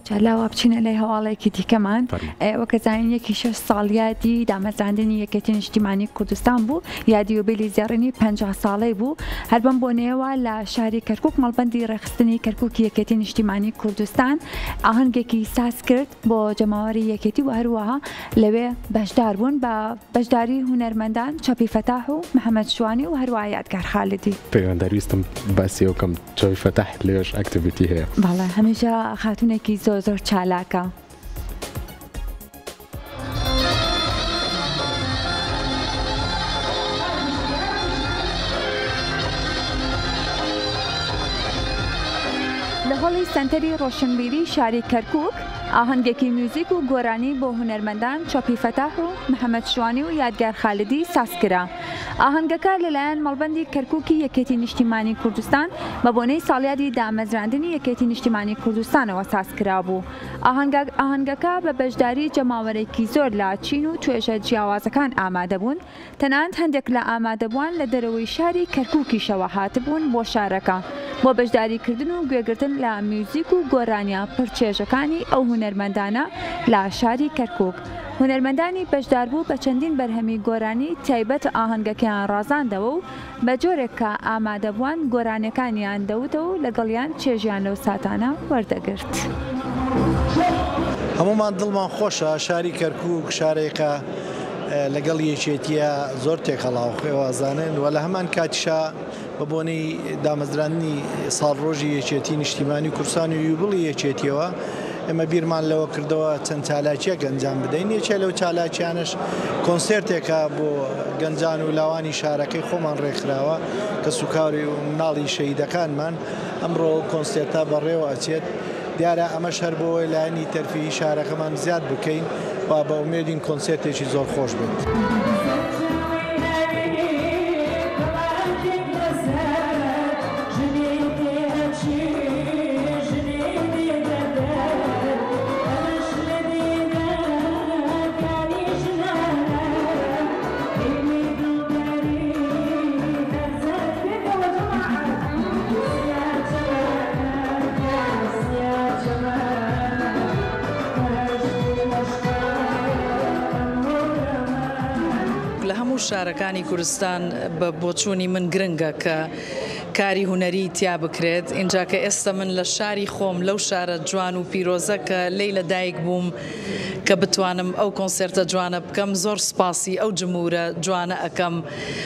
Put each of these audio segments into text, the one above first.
جالاوە بچینە لای هەواڵێکی دیکەمان وەکەزانین یەکی 6 ساڵ یادی دامەزراندنی یەکێتی نیشتیمانی کوردستان بوو، یادی یوبیلی زێڕینی 50 ساڵەی بوو. هەر بەم بۆنەیەوە لە شاری کەرکووک مەڵبەندی ڕێخستنی کەرکووکی یەکێتی نیشتیمانی کوردستان ئاهەنگێکی ساز کرد بۆ جەماوەری یەکێتی و هەروەها لەوێ بەشدار بوون بە بەشداری هونەرمەندان چاپی فەتاح و محەممەد شوانی و هەروە یادگار خالدی. پەیوەندیویستم باسی ئەوکەم چاپی فەتاح لێش ئەکتیڤیتی هەیە. بەڵێ هەمیشە خاتونێکی زۆر چالاکە. لە هۆڵی سنتەری ڕۆشنبیری شاری کەرکووک ئاهەنگێکی میوزیک و گۆرانی بۆ هونەرمەندان چاپی فەتاح و محەممەد شوانی و یادگار خالدی سازکرا. ئاهەنگەکە لەلایەن مەڵبەندی کەرکووکی یەکێتی نیشتیمانی کوردستان بە بۆنەی ساڵیادی دامەزراندنی یەکێتی نیشتیمانی کوردستانەوە سازکرا بوو. ئاهەنگەکە بە بەشداری جەماوەرێکی زۆر لە چین و توێژە جیاوازەکان ئامادە بوون، تەنانەت هەندێک لە ئامادەبووان لە دەرەوەی شاری کەرکووکیشەوە هاتبوون بۆ شارەکە بۆ بەشداریکردن و گوێگرتن لە میوزیک و گۆرانیا پرچێژەکانی ئەو هونەرمەندانە لە شاری کەرکووک. هونەرمەندانی بەشداربوو بە چەندین بەرهەمی گۆرانی تایبەت ئاهەنگەکەیان ڕازاندەوە و بە جۆرێک کە ئامادەبووان گۆرانەکانیان دەوتەوە و لەگەڵیان چێژیان لەو ساتانە وەردەگرت. هەمومان دڵمان خۆشە شاری کەرکووک شارێکە لەگەڵ یەکێتیە زۆر تێکەڵاو خێوازانن و لە هەمان کاتیشا بە بۆنەی دامەزراندنی ساڵڕۆژی یەکێتی نیشتیمانی کوردستان و یوبڵی یەکێتیەوە ئێمە بیرمان لەوە کردەوە چەند چالاکیەک ئەنجام بدەین. یەکێ لەو چالاکیانش کۆنسێرتێکە بۆ گەنجان و لاوانی شارەکەی خۆمان ڕێکخراوە کە سوکاری و مناڵی شەهیدەکانمان ئەمڕۆ کۆنسێرتا بەڕێوە ئەچێت. دیارە ئەمەش هەر بۆ لایەنی تەرفیهی شارەکەمان زیاد بکەین و بە ئومێدین کۆنسێرتێکی زۆر خۆش بێت. شارەکانی کوردستان بە بۆچوونی من گرنگە کە کاری هوەری تیا بکرێت. اینجا کە ئێستا من لە شاری خۆم لەو شارە جوان و پیرۆزە کە لی لەدایک بووم کە بتوانم ئەو کۆنسێرتە جوانە بکەم، زۆر سپاسی ئەو جمهورە جوانە ئەەکەم.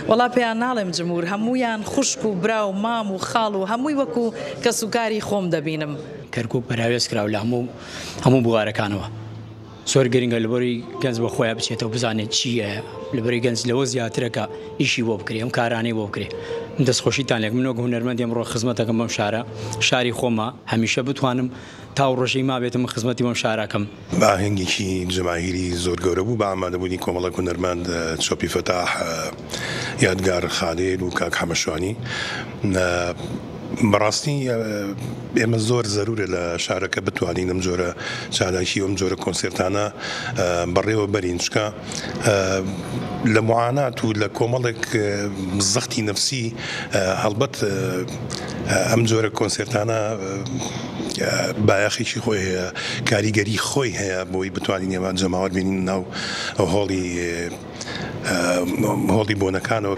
وەڵا پێیان ناڵێم جمهور هەموویان خوشک و برا و مام و خاڵ و هەمووی وەکو کە سوکاری خۆم دەبینم. کەرکووک بەراوێز کراو لە هەموو بوارەکانەوە. زۆر گرنگە لەبەری گەنج بە خۆیان بچێتەوە بزانێت چیە، لەبەری گەنج لەوە زیاترەکە ئیشی بۆ بکرێ، ئەم کارانەی بۆ بکرێ. دەستخۆشیتان لێک منۆک هونەرمەندی ئەمڕۆ خزمەتەکەم بەم شارە، شاری خۆمە، هەمیشە بتوانم تاو ڕۆژەی ما بێتم خزمەتی بەم شارەکەم. ئاهەنگێکی جەماهیری زۆر گەورە بوو بە ئامادەبوونی کۆمەڵە هونەرمەند چۆپی فەتاح، یادگار خالد و کاک حەمەشوانی. بەڕاستی ئێمە زۆر زەرورە لە شارەکە بتوانین ئەم جۆرە چالاکی و ئەم جۆرە کۆنسێرتانە بەڕێوە بەرین، چکە لە معانات و لە کۆمەڵێک زەختی نەفسی هەڵبەت ئەم جۆرە کۆنسێرتانە بایەخێکی خۆی هەیە، کاریگەری خۆی هەیە بۆی بتوانین ئێمە جەماوەر بینین ناو هۆڵی بۆنەکانەوە.